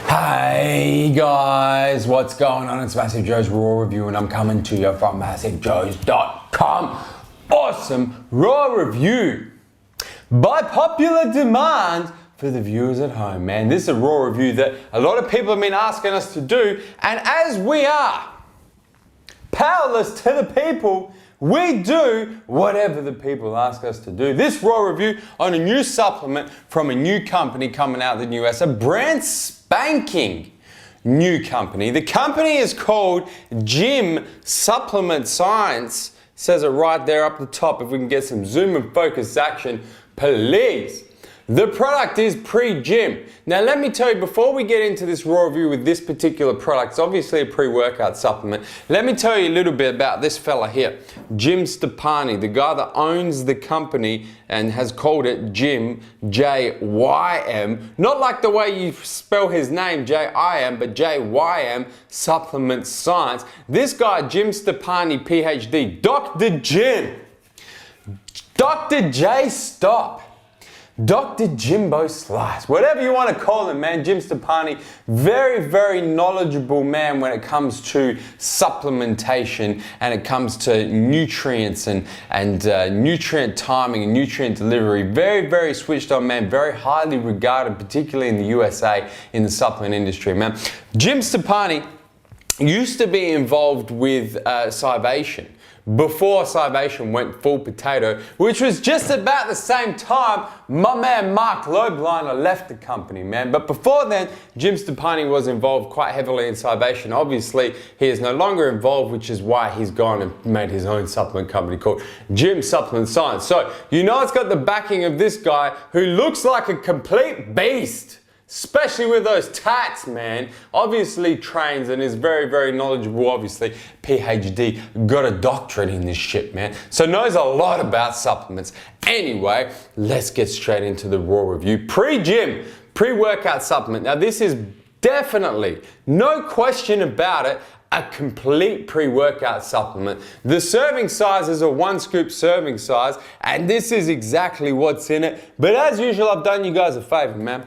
Hey guys, what's going on? It's MassiveJoes RAW review and I'm coming to you from MassiveJoes.com. Awesome RAW review by popular demand for the viewers at home, man. This is a RAW review that a lot of people have been asking us to do, and as we are powerless to the people, we do whatever the people ask us to do. This RAW review on a new supplement from a new company coming out of the US, a brand spanking new company. The company is called Jym Supplement Science. Says it right there up the top. If we can get some zoom and focus action, please. The product is Pre Jym. Now let me tell you, before we get into this RAW review with this particular product, it's obviously a pre-workout supplement. Let me tell you a little bit about this fella here, Jym Stoppani, the guy that owns the company and has called it Jym, J-Y-M, not like the way you spell his name, J-I-M, but J-Y-M, Supplement Science. This guy, Jym Stoppani, PhD, Dr. Jym, Dr. J Stop, Dr. Jimbo Slice, whatever you want to call him, man. Jym Stoppani, very, very knowledgeable man when it comes to supplementation and it comes to nutrients and nutrient timing and nutrient delivery. Very, very switched on man, very highly regarded, particularly in the USA in the supplement industry, man. Jym Stoppani used to be involved with Scivation before Scivation went full potato, which was just about the same time my man Mark Lobliner left the company, man. But before then, Jym Stoppani was involved quite heavily in Scivation. Obviously, he is no longer involved, which is why he's gone and made his own supplement company called Jym Supplement Science. So, you know it's got the backing of this guy who looks like a complete beast, especially with those tats, man. Obviously trains and is very, very knowledgeable, obviously. PhD, got a doctorate in this shit, man. So knows a lot about supplements. Anyway, let's get straight into the RAW review. Pre Jym, pre-workout supplement. Now this is definitely, no question about it, a complete pre-workout supplement. The serving size is a 1 scoop serving size, and this is exactly what's in it. But as usual, I've done you guys a favor, man.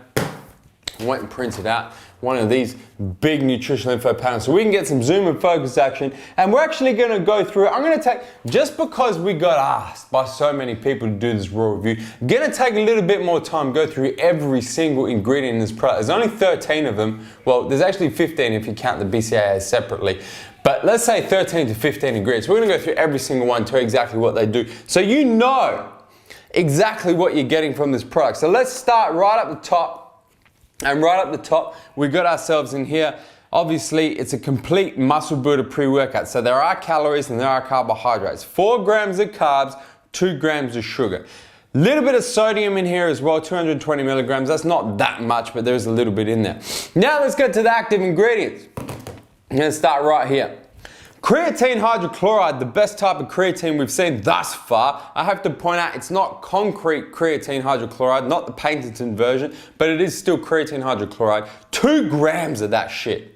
Went and printed out one of these big nutritional info panels so we can get some zoom and focus action, and we're actually going to go through it. I'm going to take, just because we got asked by so many people to do this RAW review, going to take a little bit more time, go through every single ingredient in this product. There's only 13 of them. Well, there's actually 15 if you count the BCAAs separately. But let's say 13 to 15 ingredients. We're going to go through every single one, tell you exactly what they do, so you know exactly what you're getting from this product. So let's start right up the top. And right up the top, we got ourselves in here. Obviously, it's a complete muscle builder pre-workout. So there are calories and there are carbohydrates. 4 grams of carbs, 2 grams of sugar. Little bit of sodium in here as well, 220 milligrams. That's not that much, but there's a little bit in there. Now let's get to the active ingredients. I'm gonna start right here. Creatine hydrochloride, the best type of creatine we've seen thus far. I have to point out it's not concrete creatine hydrochloride, not the Patenton version, but it is still creatine hydrochloride. 2 grams of that shit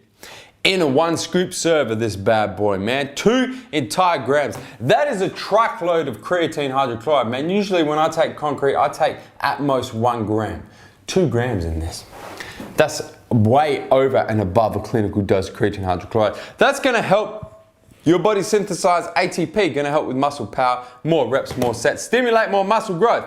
in a 1 scoop serve of this bad boy, man. 2 entire grams. That is a truckload of creatine hydrochloride, man. Usually when I take concrete, I take at most 1 gram. 2 grams in this. That's way over and above a clinical dose of creatine hydrochloride. That's gonna help your body synthesize ATP, gonna help with muscle power, more reps, more sets, stimulate more muscle growth.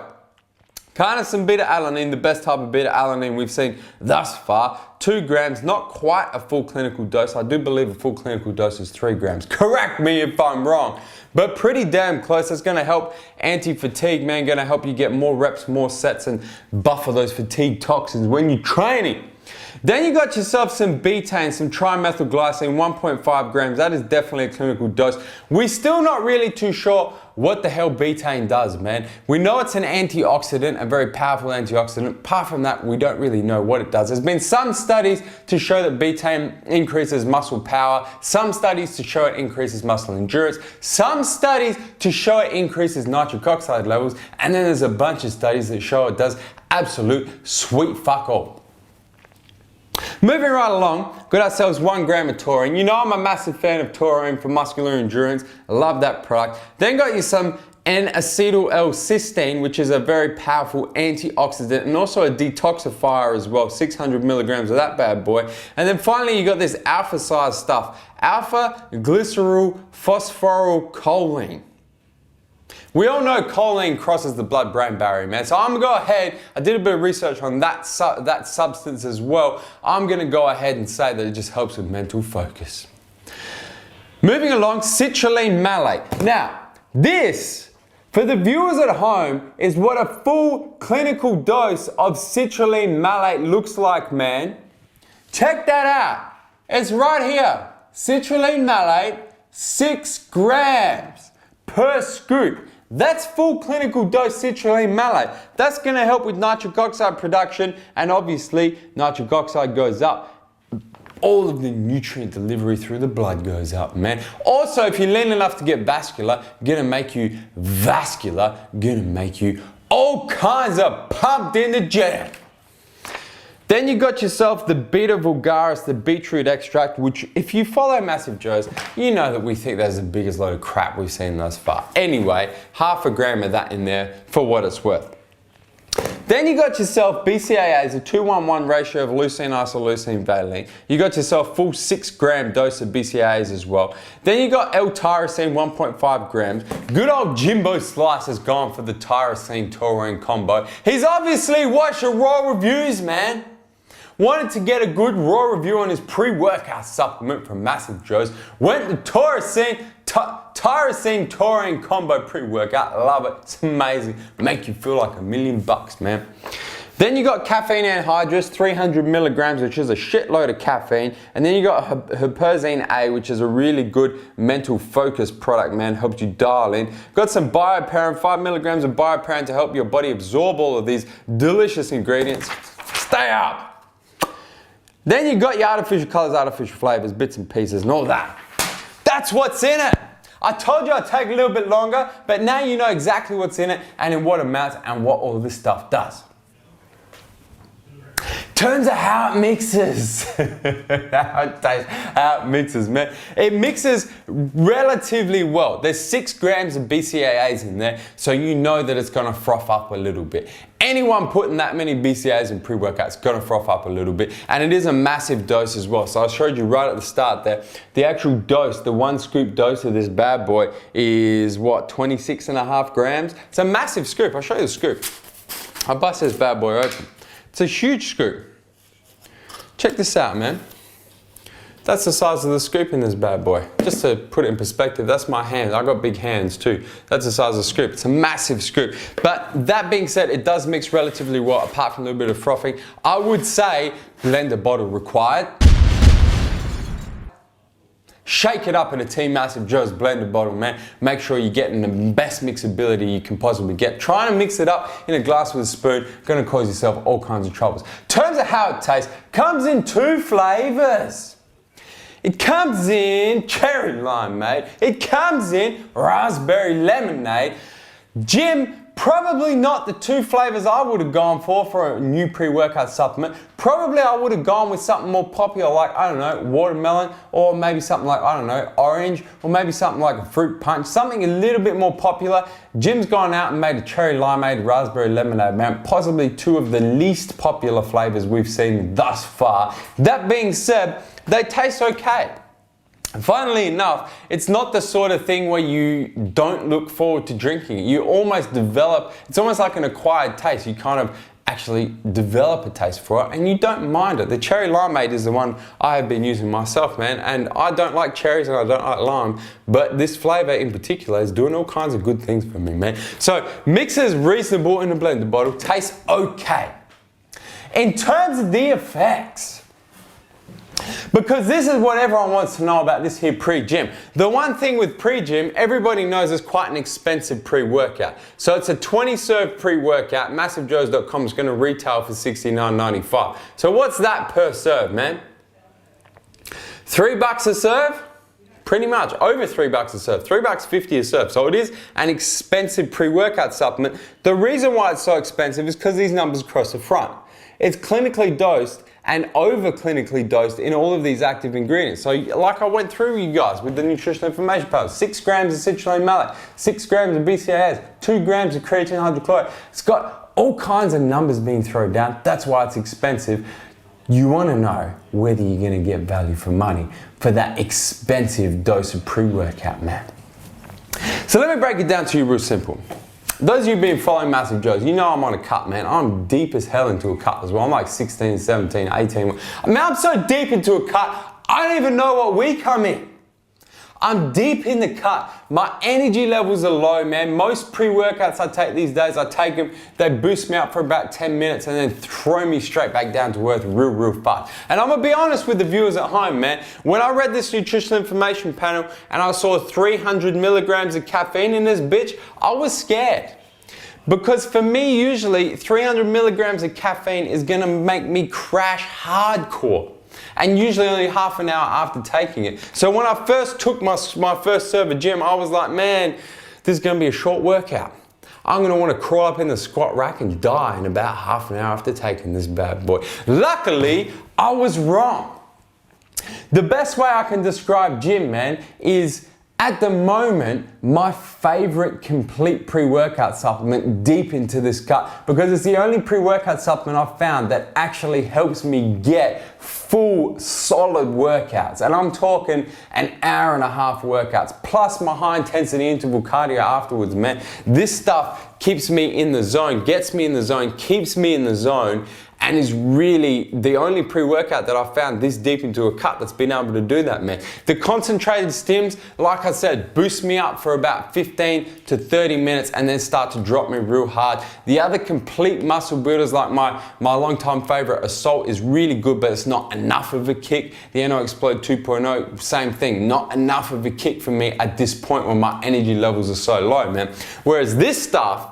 Carnosine beta-alanine, the best type of beta-alanine we've seen thus far. 2 grams, not quite a full clinical dose. I do believe a full clinical dose is 3 grams. Correct me if I'm wrong, but pretty damn close. That's gonna help anti-fatigue, man, gonna help you get more reps, more sets, and buffer those fatigue toxins when you're training. Then you got yourself some betaine, some trimethylglycine, 1.5 grams. That is definitely a clinical dose. We're still not really too sure what the hell betaine does, man. We know it's an antioxidant, a very powerful antioxidant. Apart from that, we don't really know what it does. There's been some studies to show that betaine increases muscle power, some studies to show it increases muscle endurance, some studies to show it increases nitric oxide levels, and then there's a bunch of studies that show it does absolute sweet fuck all. Moving right along, got ourselves 1 gram of taurine. You know I'm a massive fan of taurine for muscular endurance. I love that product. Then got you some N-acetyl-L-cysteine, which is a very powerful antioxidant and also a detoxifier as well, 600 milligrams of that bad boy. And then finally you got this alpha size stuff, alpha glyceryl phosphorylcholine. We all know choline crosses the blood-brain barrier, man. So I'm gonna go ahead, I did a bit of research on that substance as well. I'm gonna go ahead and say that it just helps with mental focus. Moving along, citrulline malate. Now, this, for the viewers at home, is what a full clinical dose of citrulline malate looks like, man. Check that out. It's right here. Citrulline malate, 6 grams per scoop. That's full clinical dose citrulline malate. That's going to help with nitric oxide production, and obviously nitric oxide goes up. All of the nutrient delivery through the blood goes up, man. Also, if you're lean enough to get vascular, gonna make you vascular, gonna make you all kinds of pumped energetic. Then you got yourself the Beta vulgaris, the beetroot extract, which if you follow MassiveJoes, you know that we think that's the biggest load of crap we've seen thus far. Anyway, half a gram of that in there for what it's worth. Then you got yourself BCAAs, a 2:1 ratio of leucine, isoleucine, valine. You got yourself full 6 gram dose of BCAAs as well. Then you got L-tyrosine, 1.5 grams. Good old Jimbo Slice has gone for the tyrosine taurine combo. He's obviously watched your raw reviews, man. Wanted to get a good raw review on his pre-workout supplement from MassiveJoes. Went the tyrosine taurine combo pre-workout. Love it. It's amazing. Make you feel like $1 million, man. Then you got caffeine anhydrous, 300 milligrams, which is a shitload of caffeine. And then you got huperzine A, which is a really good mental focus product, man. Helps you dial in. Got some bioperin, 5 milligrams of bioperin to help your body absorb all of these delicious ingredients. Stay up. Then you got your artificial colors, artificial flavors, bits and pieces, and all that. That's what's in it. I told you I'd take a little bit longer, but now you know exactly what's in it and in what amounts and what all this stuff does. Turns out how it mixes. How it tastes, how it mixes, man. It mixes relatively well. There's 6 grams of BCAAs in there, so you know that it's gonna froth up a little bit. Anyone putting that many BCAAs in pre-workout is gonna froth up a little bit, and it is a massive dose as well. So I showed you right at the start there, the actual dose, the 1 scoop dose of this bad boy is what, 26.5 grams? It's a massive scoop. I'll show you the scoop. I bust this bad boy open. It's a huge scoop. Check this out, man. That's the size of the scoop in this bad boy. Just to put it in perspective, that's my hands. I got big hands too. That's the size of the scoop. It's a massive scoop. But that being said, it does mix relatively well, apart from a little bit of frothing. I would say blender bottle required. Shake it up in a Team MassiveJoes blender bottle, man. Make sure you're getting the best mixability you can possibly get. Trying to mix it up in a glass with a spoon, gonna cause yourself all kinds of troubles. In terms of how it tastes, comes in 2 flavors. It comes in cherry limeade. It comes in raspberry lemonade. Jim, probably not the 2 flavors I would have gone for a new pre-workout supplement. Probably I would have gone with something more popular like, I don't know, watermelon, or maybe something like, I don't know, orange, or maybe something like a fruit punch, something a little bit more popular. Jim's gone out and made a cherry limeade, raspberry lemonade, man, possibly 2 of the least popular flavors we've seen thus far. That being said, they taste okay. Funnily enough, it's not the sort of thing where you don't look forward to drinking it. You almost develop, it's almost like an acquired taste. You kind of actually develop a taste for it and you don't mind it. The cherry limeade is the one I have been using myself, man, and I don't like cherries and I don't like lime, but this flavor in particular is doing all kinds of good things for me, man. So mixes reasonable in a blender bottle, tastes okay. In terms of the effects, because this is what everyone wants to know about this here pre-gym. The one thing with pre-gym, everybody knows it's quite an expensive pre-workout. So it's a 20 serve pre-workout. MassiveJoes.com is going to retail for $69.95. So what's that per serve, man? $3 a serve? Pretty much, over $3 a serve, $3.50 a serve. So it is an expensive pre-workout supplement. The reason why it's so expensive is because these numbers across the front. It's clinically dosed and over clinically dosed in all of these active ingredients. So like I went through you guys with the nutritional information panel, 6 grams of citrulline malate, 6 grams of BCAAs, 2 grams of creatine hydrochloride. It's got all kinds of numbers being thrown down. That's why it's expensive. You want to know whether you're going to get value for money for that expensive dose of pre-workout, man. So let me break it down to you real simple. Those of you who've been following MassiveJoes, you know I'm on a cut, man. I'm deep as hell into a cut as well. I'm like 16, 17, 18. I mean, I'm so deep into a cut, I don't even know what week I'm in. I'm deep in the cut. My energy levels are low, man. Most pre-workouts I take these days, I take them, they boost me up for about 10 minutes and then throw me straight back down to earth real fast. And I'm gonna be honest with the viewers at home, man. When I read this nutritional information panel and I saw 300 milligrams of caffeine in this bitch, I was scared. Because for me, usually 300 milligrams of caffeine is gonna make me crash hardcore. And usually only half an hour after taking it. So when I first took my first serve of gym, I was like, man, this is gonna be a short workout. I'm gonna wanna crawl up in the squat rack and die in about half an hour after taking this bad boy. Luckily, I was wrong. The best way I can describe gym, man, is at the moment, my favorite complete pre-workout supplement deep into this cut, because it's the only pre-workout supplement I've found that actually helps me get full solid workouts. And I'm talking an hour and a half workouts plus my high intensity interval cardio afterwards, man. This stuff keeps me in the zone, gets me in the zone, keeps me in the zone, and is really the only pre-workout that I've found this deep into a cut that's been able to do that, man. The concentrated stims, like I said, boost me up for about 15 to 30 minutes and then start to drop me real hard. The other complete muscle builders, like my long-time favorite Assault, is really good, but it's not enough of a kick. The NO Explode 2.0, same thing, not enough of a kick for me at this point when my energy levels are so low, man. Whereas this stuff,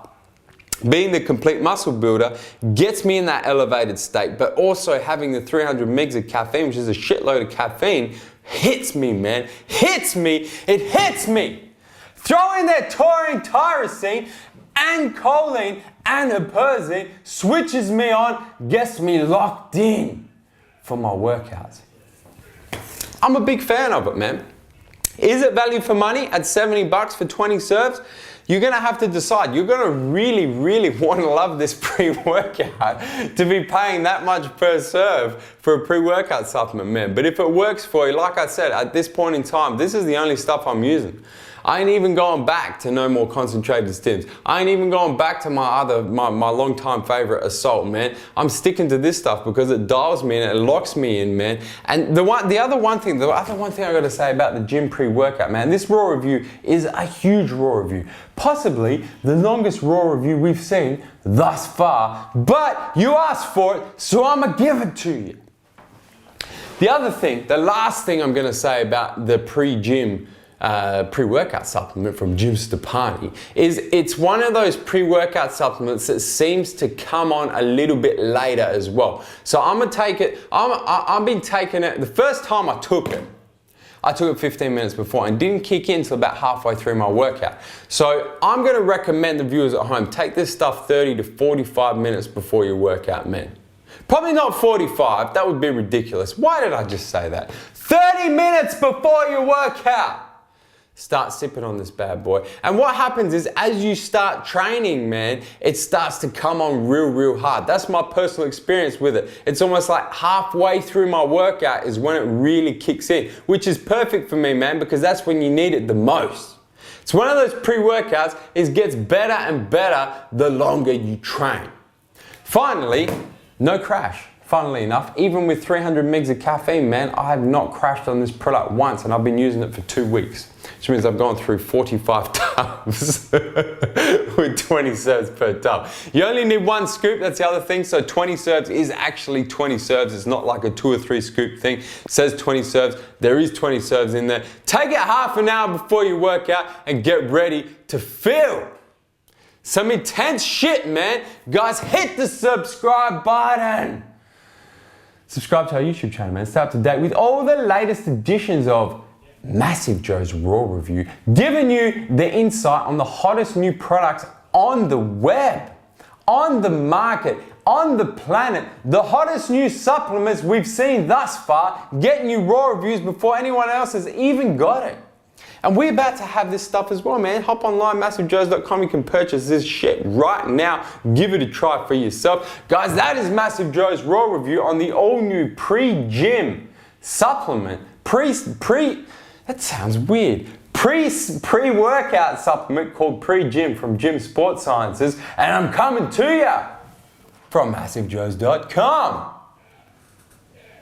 being the complete muscle builder, gets me in that elevated state, but also having the 300 mgs of caffeine, which is a shitload of caffeine, hits me, man. Hits me. It hits me. Throw in that taurine, tyrosine, and choline, and huperzine, switches me on, gets me locked in for my workouts. I'm a big fan of it, man. Is it value for money at 70 bucks for 20 serves? You're gonna have to decide. You're gonna really wanna love this pre-workout to be paying that much per serve for a pre-workout supplement, man. But if it works for you, like I said, at this point in time, this is the only stuff I'm using. I ain't even going back to no more concentrated stims. I ain't even going back to my long-time favorite Assault, man. I'm sticking to this stuff because it dials me and it locks me in, man. And the other one thing I gotta say about the gym pre-workout, man, this raw review is a huge raw review. Possibly the longest raw review we've seen thus far, but you asked for it, so I'ma give it to you. The other thing, the last thing I'm gonna say about the pre-gym pre-workout supplement from Stoppani is it's one of those pre-workout supplements that seems to come on a little bit later as well. So I'm gonna take it, I've been taking it, the first time I took it 15 minutes before and didn't kick in until about halfway through my workout. So I'm gonna recommend the viewers at home, take this stuff 30 to 45 minutes before your workout, man. Probably not 45, that would be ridiculous. Why did I just say that? 30 minutes before your workout. Start sipping on this bad boy. And what happens is as you start training, man, it starts to come on real hard. That's my personal experience with it. It's almost like halfway through my workout is when it really kicks in, which is perfect for me, man, because that's when you need it the most. It's one of those pre-workouts, it gets better and better the longer you train. Finally, no crash. Funnily enough, even with 300 mgs of caffeine, man, I have not crashed on this product once and I've been using it for 2 weeks. Which means I've gone through 45 tubs with 20 serves per tub. You only need 1 scoop, that's the other thing. So 20 serves is actually 20 serves. It's not like a 2 or 3 scoop thing. It says 20 serves, there is 20 serves in there. Take it half an hour before you work out and get ready to feel some intense shit, man. Guys, hit the subscribe button. Subscribe to our YouTube channel, man. Stay up to date with all the latest editions of MassiveJoes RAW review, giving you the insight on the hottest new products on the web. on the market, on the planet, the hottest new supplements we've seen thus far, getting you raw reviews before anyone else has even got it. And we're about to have this stuff as well, man. Hop online, MassiveJoes.com. You can purchase this shit right now. Give it a try for yourself. Guys, that is MassiveJoes RAW review on the all-new Pre Jym supplement. That sounds weird. Pre-workout supplement called Pre Jym from Jym Sports Sciences. And I'm coming to you from MassiveJoes.com.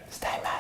Stay massive.